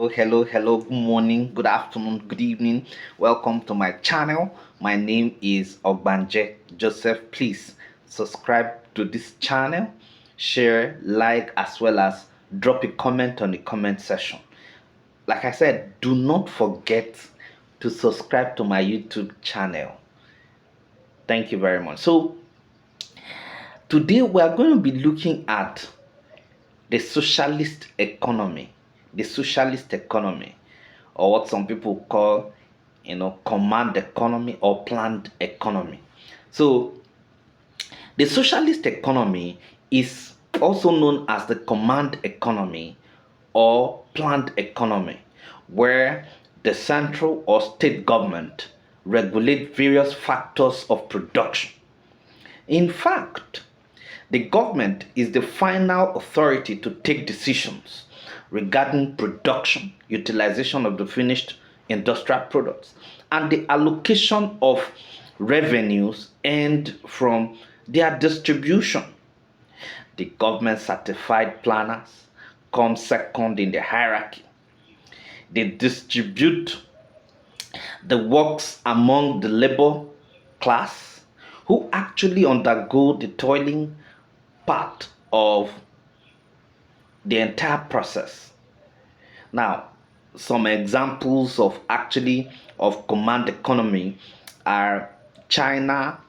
hello, good morning, good afternoon, good evening. Welcome to my channel. My name is Ogbanje Joseph. Please subscribe to this channel, share, like, as well as drop a comment on the comment section. Like I said, do not forget to subscribe to my YouTube channel. Thank you very much. So, today we are going to be looking at the socialist economy. The socialist economy, or what some people call, command economy or planned economy. So, the socialist economy is also known as the command economy or planned economy, where the central or state government regulate various factors of production. In fact, the government is the final authority to take decisions regarding production, utilization of the finished industrial products, and the allocation of revenues earned from their distribution. The government certified planners come second in the hierarchy. They distribute the works among the labor class who actually undergo the toiling part of the entire process. Now, some examples of command economy are China,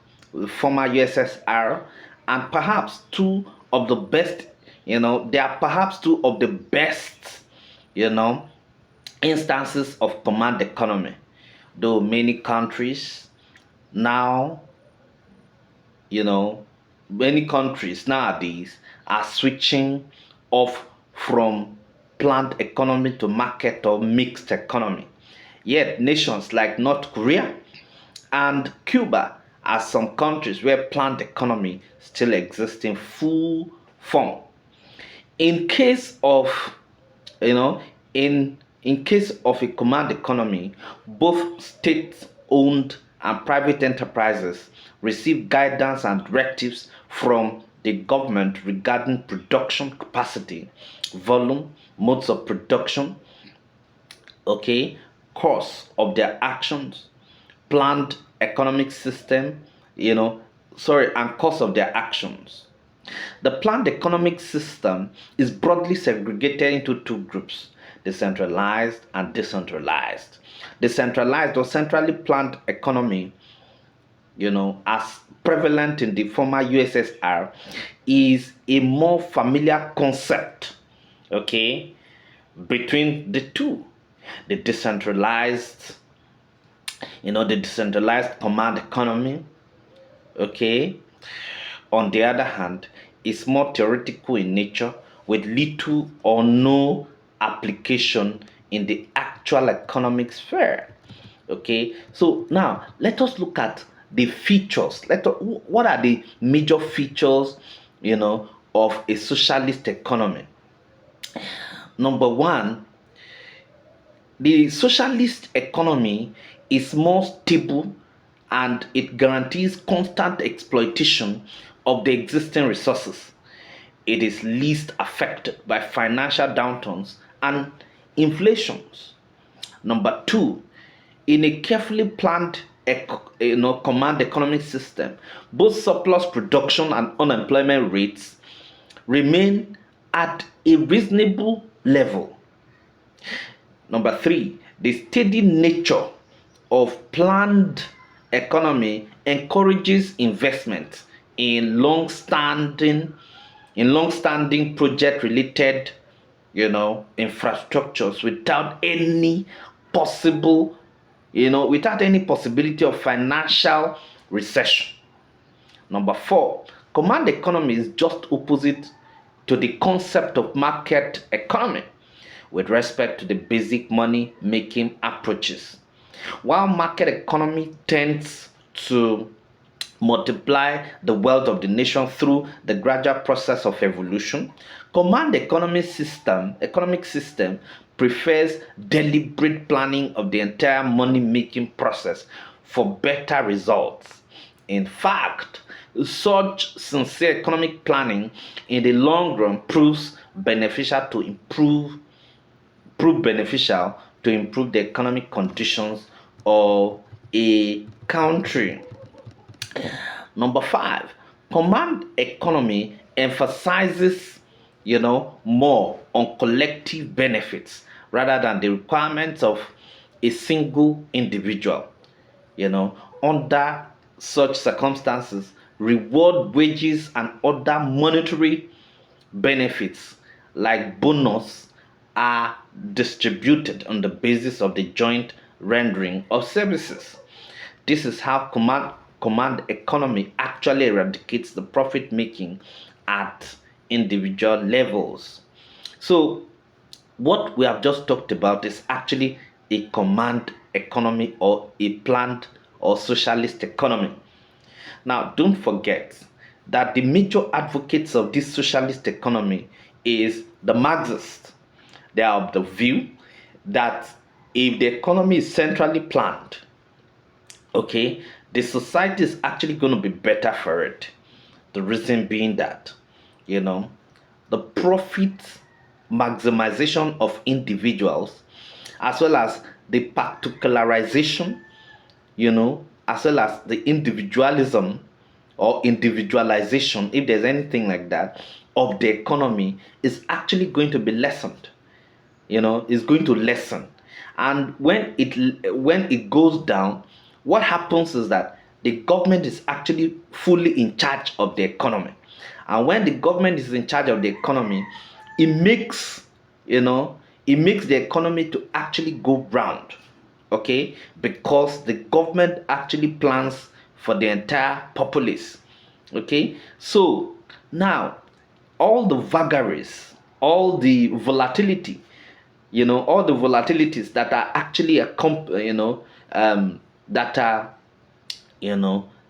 former USSR, and perhaps two of the best, they are perhaps two of the best, you know, instances of command economy. Though many countries now, you know, many countries nowadays are switching off from planned economy to market or mixed economy. Yet nations like North Korea and Cuba are some countries where planned economy still exists in full form. In case of, you know, in case of a command economy, both state-owned and private enterprises receive guidance and directives from the government regarding production capacity, volume, modes of production, okay, course of their actions, planned economic system, and course of their actions. The planned economic system is broadly segregated into two groups: decentralized and decentralized. Decentralized or centrally planned economy, as prevalent in the former USSR, is a more familiar concept, okay, between the two. The decentralized, the decentralized command economy, okay, on the other hand, is more theoretical in nature with little or no application in the actual economic sphere. Okay, so now let us look at the features. What are the major features, of a socialist economy? Number one, the socialist economy is more stable and it guarantees constant exploitation of the existing resources. It is least affected by financial downturns and inflations. Number two, in a carefully planned command economic system, both surplus production and unemployment rates remain at a reasonable level. Number three, the steady nature of planned economy encourages investment in long-standing project-related, infrastructures without any possibility of financial recession. Number four, command economy is just opposite to the concept of market economy with respect to the basic money making approaches. While market economy tends to multiply the wealth of the nation through the gradual process of evolution, command economic system prefers deliberate planning of the entire money making process for better results. In fact, such sincere economic planning in the long run proves beneficial to improve prove beneficial to improve the economic conditions of a country. Number five, command economy emphasizes, more on collective benefits rather than the requirements of a single individual. Under such circumstances, reward, wages, and other monetary benefits like bonus are distributed on the basis of the joint rendering of services. This is how command economy actually eradicates the profit making at individual levels. So what we have just talked about is actually a command economy or a planned or socialist economy. Now, don't forget that the major advocates of this socialist economy is the Marxists. They are of the view that if the economy is centrally planned, okay, the society is actually going to be better for it. The reason being that, the profit maximization of individuals, as well as the particularization, as well as the individualism or individualization, if there's anything like that, of the economy is actually going to be lessened. Is going to lessen. And when it goes down, what happens is that the government is actually fully in charge of the economy. And when the government is in charge of the economy, it makes the economy to actually go round, okay, because the government actually plans for the entire populace, okay. So now all the vagaries, all the volatility, all the volatilities that are actually that are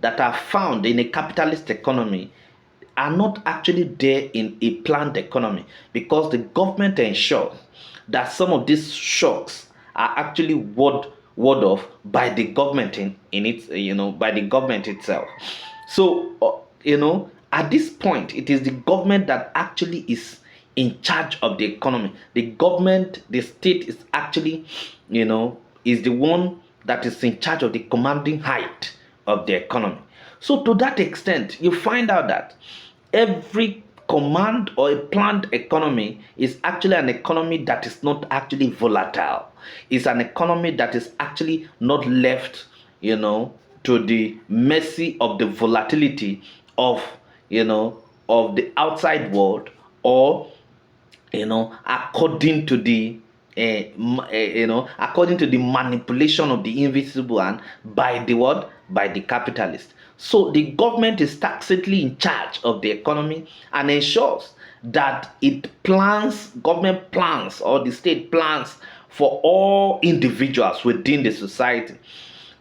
that are found in a capitalist economy are not actually there in a planned economy, because the government ensures that some of these shocks are actually ward off by the government in its by the government itself. So at this point, it is the government that actually is in charge of the economy. The state is actually is the one that is in charge of the commanding height of the economy. So to that extent, you find out that every command or a planned economy is actually an economy that is not actually volatile. It's an economy that is actually not left, to the mercy of the volatility of, of the outside world, or, according to the according to the manipulation of the invisible and by the what? By the capitalist. So the government is tacitly in charge of the economy and ensures that government plans, or the state plans for all individuals within the society.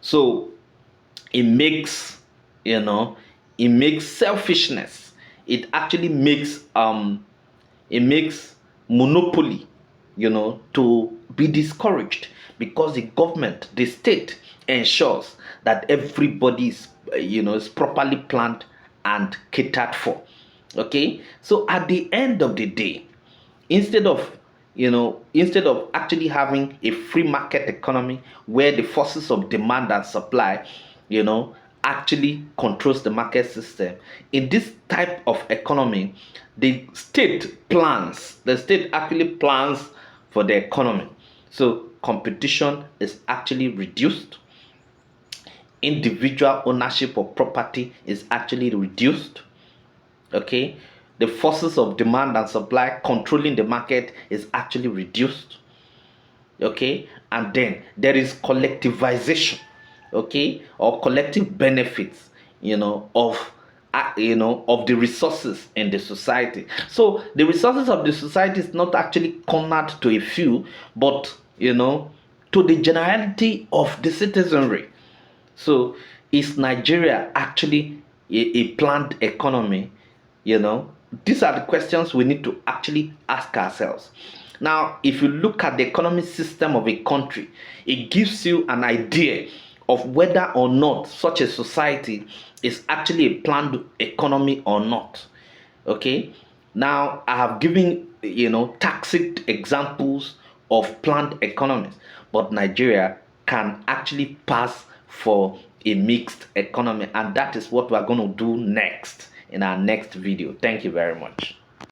So it makes, it makes selfishness. It actually makes monopoly, to be discouraged, because the state ensures that everybody is properly planned and catered for. Okay, so at the end of the day, instead of actually having a free market economy where the forces of demand and supply, actually controls the market system, in this type of economy, the state actually plans for the economy. So competition is actually reduced, individual ownership of property is actually reduced, okay, the forces of demand and supply controlling the market is actually reduced, okay, and then there is collectivization, okay, or collective benefits, of the resources in the society. So the resources of the society is not actually cornered to a few, but to the generality of the citizenry. So is Nigeria actually a planned economy? These are the questions we need to actually ask ourselves. Now, if you look at the economic system of a country, it gives you an idea of whether or not such a society is actually a planned economy or not. Okay. Now, I have given tacit examples of planned economies, but Nigeria can actually pass for a mixed economy, and that is what we are going to do next in our next video. Thank you very much.